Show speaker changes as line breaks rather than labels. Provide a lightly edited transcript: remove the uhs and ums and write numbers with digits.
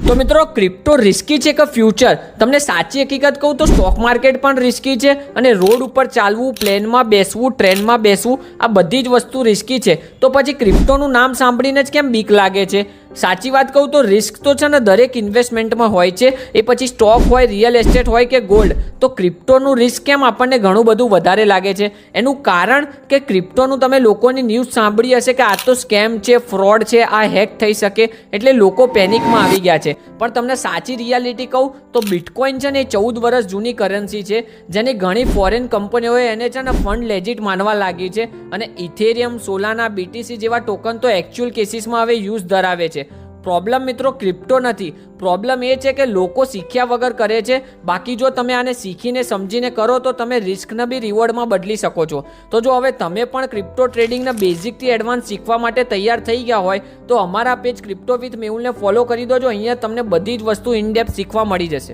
તો મિત્રો crypto risky છે કે ફ્યુચર? તમને સાચી હકીકત કહું તો સ્ટોક માર્કેટ પણ રિસ્કી છે અને રોડ ઉપર ચાલવું, પ્લેનમાં બેસવું, ટ્રેનમાં બેસવું, આ બધી જ વસ્તુ રિસ્કી છે. તો પછી ક્રિપ્ટોનું નામ સાંભળીને જ કેમ બીક લાગે છે? સાચી વાત કહું તો રિસ્ક તો છે ને દરેક ઇન્વેસ્ટમેન્ટમાં હોય છે, એ પછી સ્ટોક હોય, રિયલ એસ્ટેટ હોય કે ગોલ્ડ. તો ક્રિપ્ટોનું રિસ્ક કેમ આપણને ઘણું બધું વધારે લાગે છે? એનું કારણ કે ક્રિપ્ટોનું તમે લોકોની ન્યૂઝ સાંભળી હશે કે આ તો સ્કેમ છે, ફ્રોડ છે, આ હેક થઈ શકે, એટલે લોકો પેનિકમાં આવી ગયા છે. પણ તમને સાચી રિયાલિટી કહું તો બિટકોઇન છે ને એ 14 વર્ષ જૂની કરન્સી છે, જેની ઘણી ફોરેન કંપનીઓએ એને છે ને ફંડ લેજિટ માનવા લાગી છે. અને ઇથેરિયમ, સોલાના, બીટીસી જેવા ટોકન તો એકચ્યુઅલ કેસીસમાં હવે યુઝ ધરાવે છે. પ્રોબ્લેમ મિત્રો ક્રિપ્ટો નથી, પ્રોબ્લેમ એ છે કે લોકો શીખ્યા વગર કરે છે. બાકી જો તમે આને શીખીને સમજીને કરો તો તમે રિસ્કને બી રિવોર્ડમાં બદલી શકો છો. તો જો હવે તમે પણ ક્રિપ્ટો ટ્રેડિંગના બેઝિકથી એડવાન્સ શીખવા માટે તૈયાર થઈ ગયા હોય તો અમારા પેજ ક્રિપ્ટો વિથ મેહુલને ફોલો કરી દો. જો અહીંયા તમને બધી જ વસ્તુ ઇન ડેપ્થ શીખવા મળી જશે.